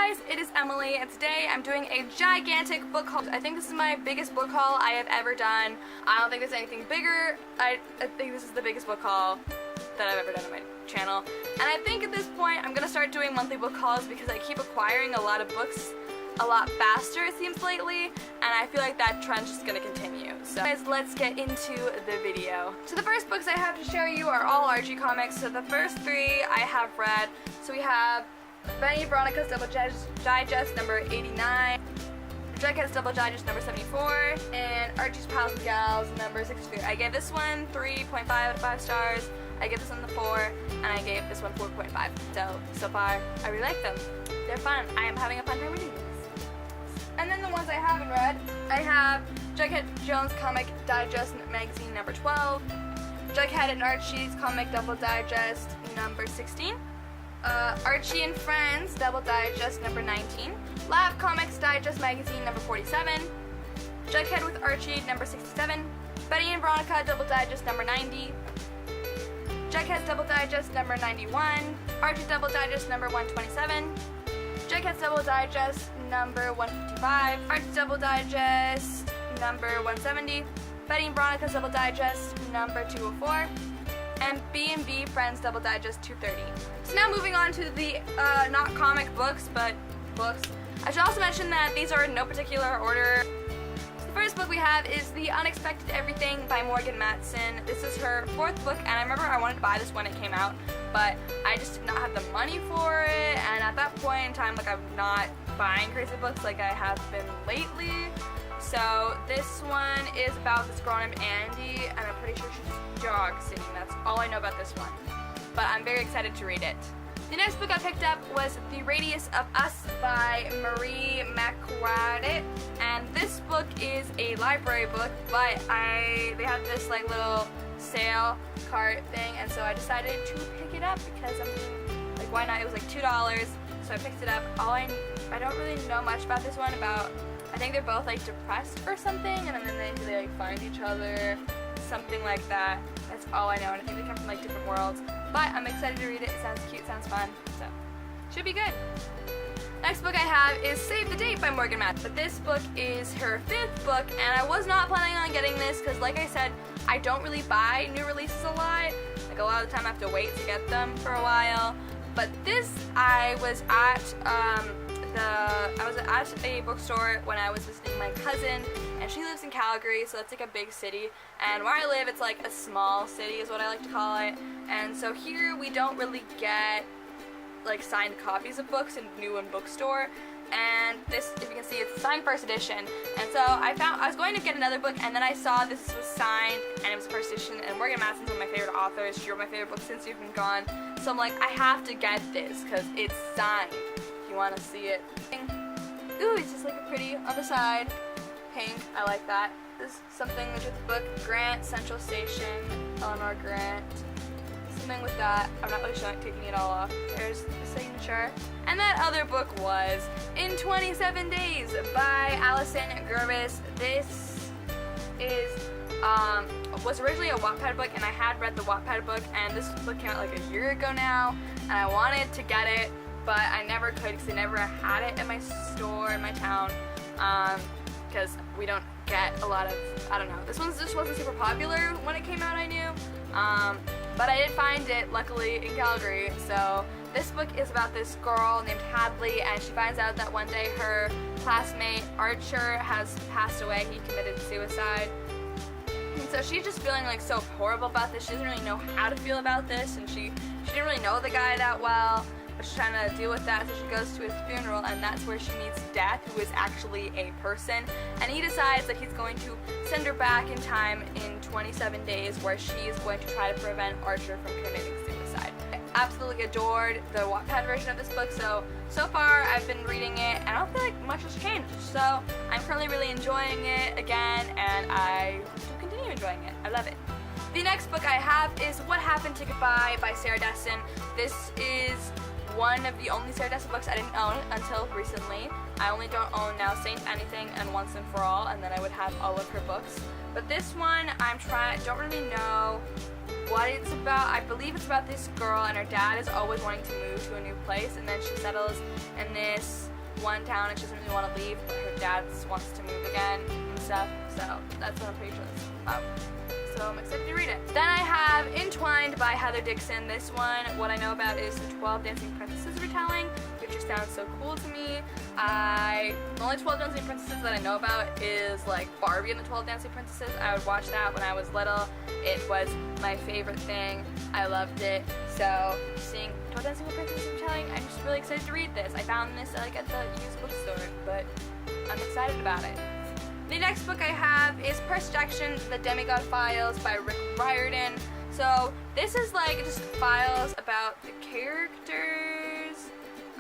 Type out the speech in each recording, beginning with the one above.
guys, it is Emily, and today I'm doing a gigantic book haul. I think this is my biggest book haul I have ever done. I don't think there's anything bigger. I think this is the biggest book haul that I've ever done on my channel. And I think at this point I'm gonna start doing monthly book hauls because I keep acquiring a lot of books a lot faster, it seems, lately, and I feel like that trend's just gonna continue. So guys, let's get into the video. So the first books I have to show you are all Archie Comics. So the first three I have read. So we have Benny and Veronica's Double Digest number 89, Jughead's Double Digest number 74, and Archie's Pals and Gals number 63. I gave this one 3.5 out of 5 stars. I gave this one the 4, and I gave this one 4.5. So far, I really like them. They're fun. I am having a fun time reading these. And then the ones I haven't read, I have Jughead Jones Comic Digest Magazine number 12, Jughead and Archie's Comic Double Digest number 16, Archie and Friends Double Digest number 19, Lab Comics Digest Magazine number 47, Jughead with Archie number 67, Betty and Veronica Double Digest number 90, Jughead's Double Digest number 91, Archie Double Digest number 127, Jughead's Double Digest number 155, Archie's Double Digest number 170, Betty and Veronica's Double Digest number 204, and B&B Friends Double Digest 230. So now moving on to the not comic books, but books. I should also mention that these are in no particular order. So the first book we have is The Unexpected Everything by Morgan Matson. This is her 4th book, and I remember I wanted to buy this when it came out, but I just did not have the money for it, and at that point in time, like, I'm not buying crazy books like I have been lately. So this one is about this girl named Andy, and I'm pretty sure she's dog sitting. That's all I know about this one, but I'm very excited to read it. The next book I picked up was The Radius of Us by Marie McWadet, and this book is a library book, but they had this like little sale cart thing, and so I decided to pick it up because I mean, like, why not? It was like $2, so I picked it up. I don't really know much about this one. I think they're both like depressed or something, and then they like find each other, something like that. That's all I know, and I think they come from like different worlds. But I'm excited to read it. It sounds cute, sounds fun, so should be good. Next book I have is Save the Date by Morgan Matson. But this book is her 5th book, and I was not planning on getting this because, like I said, I don't really buy new releases a lot. Like, a lot of the time I have to wait to get them for a while. But this, I was at a bookstore when I was visiting my cousin, and she lives in Calgary, so that's like a big city, and where I live it's like a small city is what I like to call it. And so here we don't really get like signed copies of books in new in bookstore, and this, if you can see, it's signed 1st edition. And so I was going to get another book, and then I saw this was signed and it was 1st edition, and Morgan Matson's one of my favorite authors. She wrote my favorite book Since You've Been Gone, so I'm like, I have to get this because it's signed. If you want to see it. Ooh, it's just like a pretty on the side pink. I like that. This is something with the book Grant, Central Station, Eleanor Grant. Something with that. I'm not really taking it all off. There's the signature. And that other book was In 27 Days by Allison Gervis. This is was originally a Wattpad book, and I had read the Wattpad book, and this book came out like a year ago now, and I wanted to get it, but I never could because they never had it at my store in my town, because we don't get a lot of, I don't know, this one just wasn't super popular when it came out, I knew, but I did find it, luckily, in Calgary. So this book is about this girl named Hadley, and she finds out that one day her classmate Archer has passed away. He committed suicide. And so she's just feeling like so horrible about this. She doesn't really know how to feel about this, and she didn't really know the guy that well, but she's trying to deal with that. So she goes to his funeral, and that's where she meets Death, who is actually a person, and he decides that he's going to send her back in time in 27 days, where she is going to try to prevent Archer from committing suicide. I absolutely adored the Wattpad version of this book, so far I've been reading it, and I don't feel like much has changed, so I'm currently really enjoying it again, and I will continue enjoying it. I love it. The next book I have is What Happened to Goodbye by Sarah Dessen. This is one of the only Sarah Dessen books I didn't own until recently. I only don't own now Saint Anything and Once and For All, and then I would have all of her books. But this one, don't really know what it's about. I believe it's about this girl, and her dad is always wanting to move to a new place, and then she settles in this one town and she doesn't really want to leave, but her dad wants to move again and stuff. So that's what I'm pretty sure this is about. So I'm excited to read it. Then I have Entwined by Heather Dixon. This one, what I know about is the 12 Dancing Princesses retelling, which just sounds so cool to me. The only 12 Dancing Princesses that I know about is like Barbie and the 12 Dancing Princesses. I would watch that when I was little. It was my favorite thing. I loved it. So seeing 12 Dancing Princesses retelling, I'm just really excited to read this. I found this like at the used bookstore, but I'm excited about it. The next book I have is Percy Jackson, The Demigod Files by Rick Riordan. So this is like just files about the characters.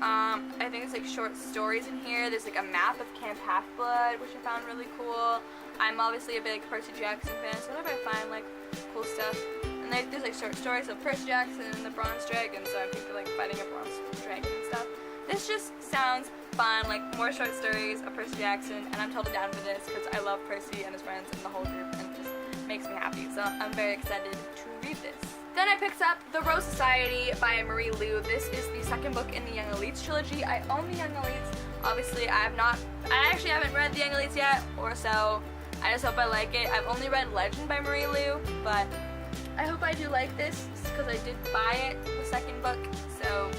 I think there's like short stories in here. There's like a map of Camp Half-Blood, which I found really cool. I'm obviously a big Percy Jackson fan, so whenever I find like cool stuff. And there's like short stories of Percy Jackson and the Bronze Dragon, so I'm thinking like fighting a Bronze Dragon and stuff. This just sounds fun, like more short stories of Percy Jackson, and I'm totally down for this because I love Percy and his friends and the whole group, and it just makes me happy. So I'm very excited to read this. Then I picked up The Rose Society by Marie Lu. This is the second book in the Young Elites trilogy. I own the Young Elites. Obviously, I actually haven't read the Young Elites yet, or so. I just hope I like it. I've only read Legend by Marie Lu, but I hope I do like this because I did buy it, the second book. So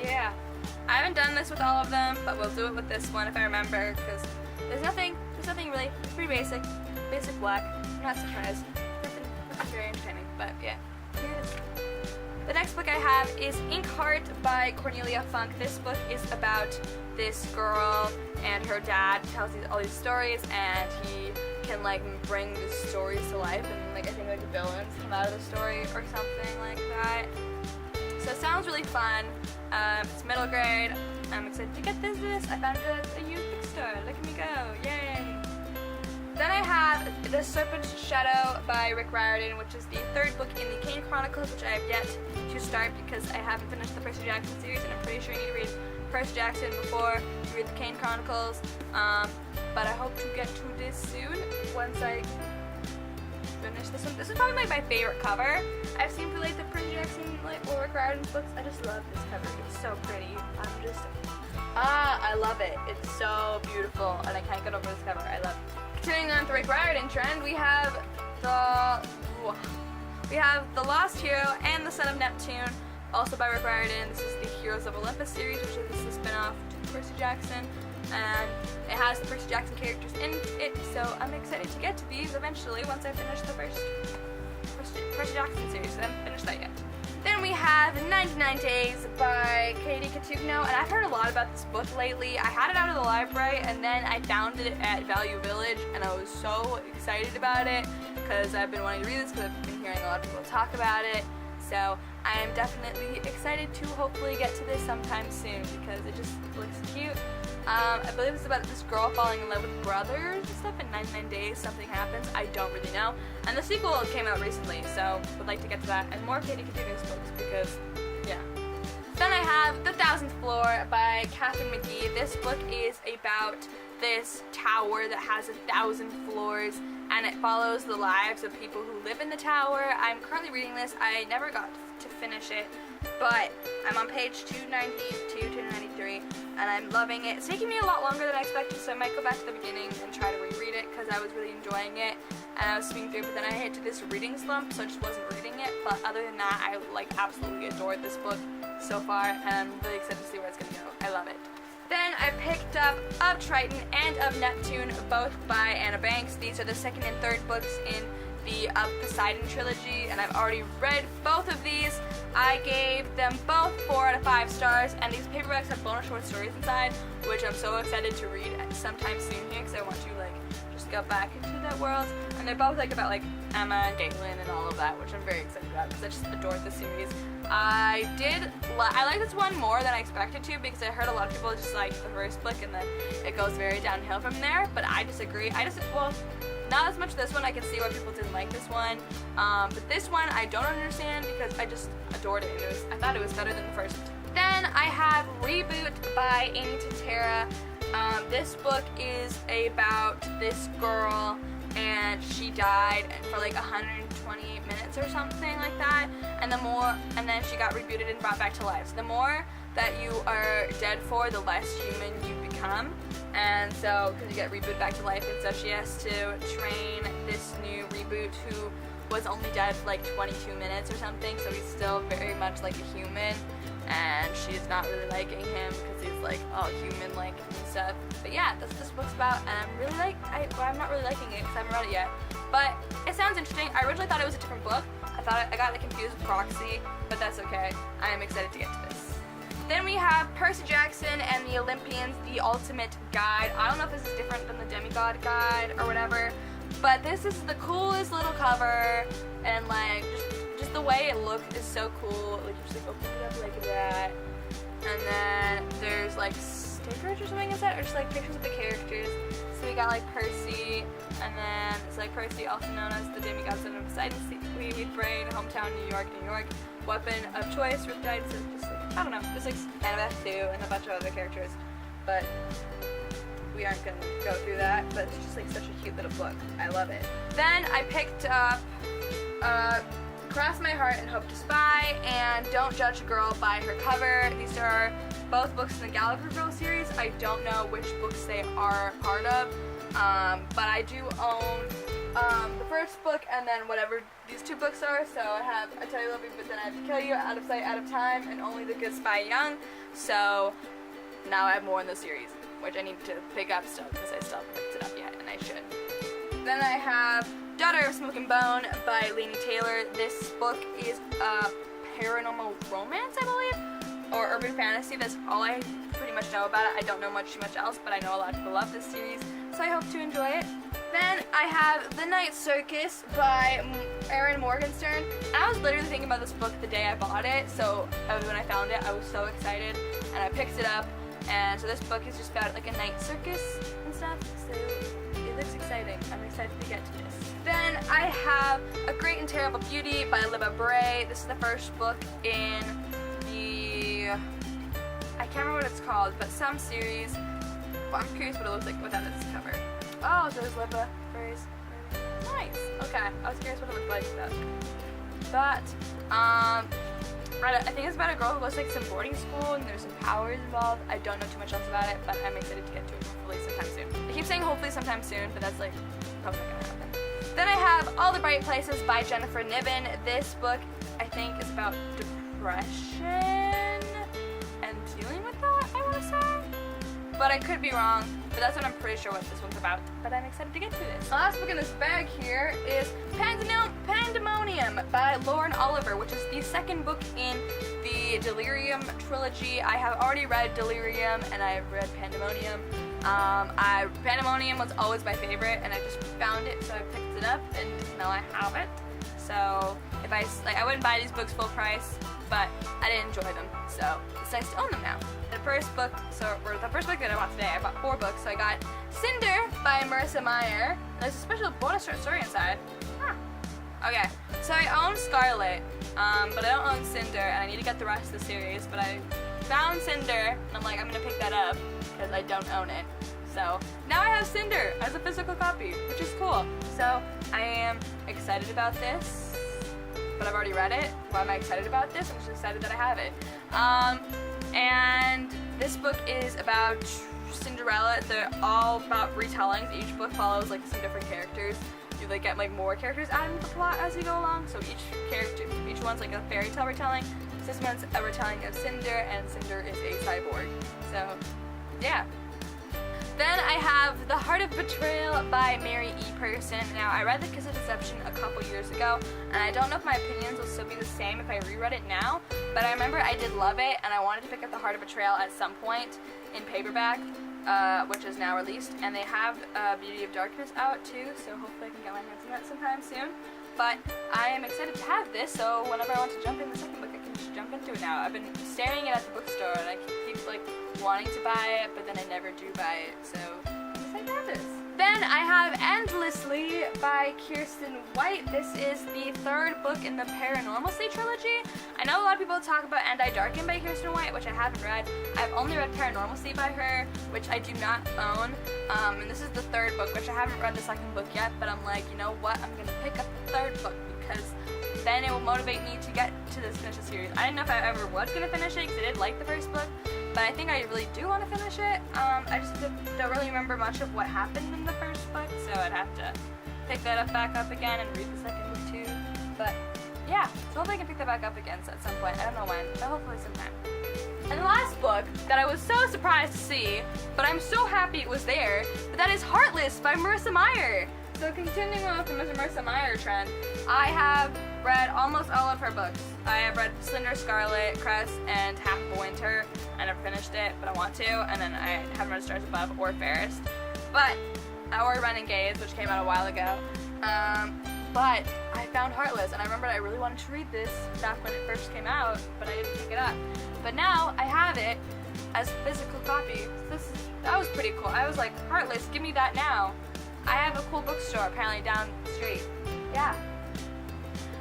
yeah. I haven't done this with all of them, but we'll do it with this one if I remember, because there's nothing really, it's pretty basic black, I'm not surprised, nothing very entertaining, but yeah, here it is. The next book I have is Inkheart by Cornelia Funk. This book is about this girl and her dad tells all these stories, and he can like bring the stories to life, and like I think like the villains come out of the story or something like that. So it sounds really fun. It's middle grade. I'm excited to get this. I found it at a used bookstore. Look at me go. Yay. Then I have The Serpents Shadow by Rick Riordan, which is the third book in the Kane Chronicles, which I have yet to start because I haven't finished the Percy Jackson series, and I'm pretty sure you need to read Percy Jackson before you read the Kane Chronicles. But I hope to get to this soon once I finish this one. This is probably like my favorite cover I've seen for like the Percy Jackson or Rick Riordan books. I just love this cover. It's so pretty. I love it. It's so beautiful, and I can't get over this cover. I love it. Continuing on the Rick Riordan trend, we have The Lost Hero and The Son of Neptune, also by Rick Riordan. This is the Heroes of Olympus series, which is the spin-off to Percy Jackson, and it has the Percy Jackson characters in it, so I'm excited to get to these eventually once I finish the first Percy Jackson series. I haven't finished that yet. Then we have 99 Days by Katie Catugno, and I've heard a lot about this book lately. I had it out of the library, and then I found it at Value Village, and I was so excited about it because I've been wanting to read this because I've been hearing a lot of people talk about it. So I am definitely excited to hopefully get to this sometime soon because it just looks cute. I believe it's about this girl falling in love with brothers and stuff. In 99 days, something happens. I don't really know. And the sequel came out recently, so would like to get to that and more Katie Catugno's books because, yeah. Then I have The Thousandth Floor by Catherine McGee. This book is about this tower that has 1,000 floors, and it follows the lives of people who live in the tower. I'm currently reading this. I never got to finish it, but I'm on page 292, 293, and I'm loving it. It's taking me a lot longer than I expected, so I might go back to the beginning and try to reread it because I was really enjoying it, and I was speeding through, but then I hit this reading slump, so I just wasn't reading it. But other than that, I absolutely adored this book so far, and I'm really excited to see where it's going to go. I love it. Then I picked up Of Triton and Of Neptune, both by Anna Banks. These are the second and third books in the Of Poseidon trilogy, and I've already read both of these. I gave them both 4 out of 5 stars, and these paperbacks have bonus short stories inside, which I'm so excited to read sometime soon here because I want to just go back into that world. And they're both about Emma and Galen and all of that, which I'm very excited about because I just adored the series. I like this one more than I expected to because I heard a lot of people just like the first book and then it goes very downhill from there, but I disagree. Not as much this one. I can see why people didn't like this one, but this one I don't understand because I just adored it, and I thought it was better than the first. Then I have Reboot by Amy Tintera. This book is about this girl, and she died for 128 minutes or something like that, and then she got rebooted and brought back to life. So the more that you are dead for, the less human you become. come. And so, because you get Reboot back to life, and so she has to train this new Reboot who was only dead for like 22 minutes or something, so he's still very much like a human, and she's not really liking him because he's like all human-like and stuff. But yeah, that's what this book's about, and I'm really I'm not really liking it because I haven't read it yet. But it sounds interesting. I originally thought it was a different book. I got it confused with Proxy, but that's okay. I am excited to get to this. Then we have Percy Jackson and the Olympians, the Ultimate Guide. I don't know if this is different than the Demigod Guide or whatever, but this is the coolest little cover, and like just the way it looks is so cool. Like you just like open it up like that, and then there's like stickers or something inside, or just like pictures of the characters. So we got like Percy, and then it's like Percy, also known as the demigod son of Poseidon, Seaweed Brain, hometown New York, weapon of choice, Riptide. So just like, I don't know, there's like Annabeth too and a bunch of other characters, but we aren't gonna go through that. But it's just like such a cute little book. I love it. Then I picked up Cross My Heart and Hope to Spy and Don't Judge a Girl by Her Cover. These are both books in the Gallagher Girl series. I don't know which books they are part of, but I do own the first book and then whatever these two books are. So I have I Tell You Love You But Then I Have to Kill You, Out of Sight, Out of Time, and Only the Good Spy Young. So now I have more in the series, which I need to pick up still because I still haven't picked it up yet, and I should. Then I have Daughter of Smoke and Bone by Laini Taylor. This book is a paranormal romance, I believe, or urban fantasy. That's all I pretty much know about it. I don't know too much else, but I know a lot of people love this series, so I hope to enjoy it. Then I have The Night Circus by Erin Morgenstern. And I was literally thinking about this book the day I bought it, so when I found it, I was so excited, and I picked it up. And so this book is just about like a night circus and stuff, so it looks exciting. I'm excited to get to this. Then I have A Great and Terrible Beauty by Libba Bray. This is the first book in the, I can't remember what it's called, but some series. Well, I'm curious what it looks like without its cover. Oh, so there's Libba Bray's. Nice. Okay, I was curious what it looked like without. But I think it's about a girl who goes to like some boarding school and there's some powers involved. I don't know too much else about it, but I'm excited to get to it hopefully sometime soon. I keep saying hopefully sometime soon, but that's like probably not gonna happen. Then I have All the Bright Places by Jennifer Niven. This book I think is about depression and dealing with that, I want to say. But I could be wrong, but that's what I'm pretty sure what this one's about. But I'm excited to get to this. The last book in this bag here is Pandemonium by Lauren Oliver, which is the second book in the Delirium trilogy. I have already read Delirium and I've read Pandemonium. Pandemonium was always my favorite, and I just found it, so I picked it up, and now I have it. So if I wouldn't buy these books full price, but I did enjoy them, so it's nice to own them now. The first book that I bought today, I bought 4 books. So I got Cinder by Marissa Meyer. There's a special bonus short story inside. Okay, so I own Scarlet, but I don't own Cinder, and I need to get the rest of the series. But I found Cinder, and I'm like, I'm gonna pick that up because I don't own it. So now I have Cinder as a physical copy, which is cool. So I am excited about this, but I've already read it. Why am I excited about this? I'm just excited that I have it. And this book is about Cinderella. They're all about retellings. Each book follows like some different characters. You like get like more characters added to the plot as you go along. So each one's like a fairy tale retelling. So this one's a retelling of Cinder, and Cinder is a cyborg. So yeah. Then I have The Heart of Betrayal by Mary E. Person. Now, I read The Kiss of Deception a couple years ago, and I don't know if my opinions will still be the same if I reread it now, but I remember I did love it, and I wanted to pick up The Heart of Betrayal at some point in paperback, which is now released, and they have Beauty of Darkness out too, so hopefully I can get my hands on that sometime soon. But I am excited to have this, so whenever I want to jump in the second book, I can just jump into it now. I've been staring at it at the bookstore, and I keep like wanting to buy it, but then I never do buy it, so I'm excited to have this. Then I have Endlessly by Kirsten White. This is the third book in the Paranormalcy trilogy. I know a lot of people talk about And I Darken by Kirsten White, which I haven't read. I've only read Paranormalcy by her, which I do not own. And this is the third book, which I haven't read the second book yet, but I'm like, you know what? I'm going to pick up the third book because then it will motivate me to get to finish the series. I didn't know if I ever was going to finish it because I did like the first book, but I think I really do want to finish it. I just don't really remember much of what happened in the first book, so I'd have to pick that up back up again and read the second book too. But yeah, so hopefully I can pick that back up again at some point. I don't know when, but hopefully sometime. And the last book that I was so surprised to see, but I'm so happy it was there, but that is Heartless by Marissa Meyer. So continuing on with the Marissa Meyer trend, I have read almost all of her books. I have read Cinder, Scarlet, Crest, and Half of a Winter. I never finished it, but I want to. And then I haven't read Stars Above or Fairest. But, or Renegades, which came out a while ago. But I found Heartless, and I remembered I really wanted to read this back when it first came out, but I didn't pick it up. But now I have it as a physical copy. So that was pretty cool. I was like, Heartless, give me that now. I have a cool bookstore apparently down the street. Yeah.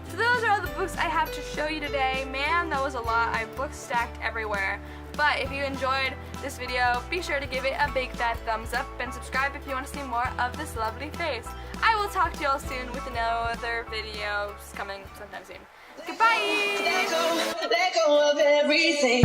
So those are all the books I have to show you today. Man, that was a lot. I have books stacked everywhere. But if you enjoyed this video, be sure to give it a big fat thumbs up and subscribe if you want to see more of this lovely face. I will talk to y'all soon with another video coming sometime soon. Goodbye! Let go of everything.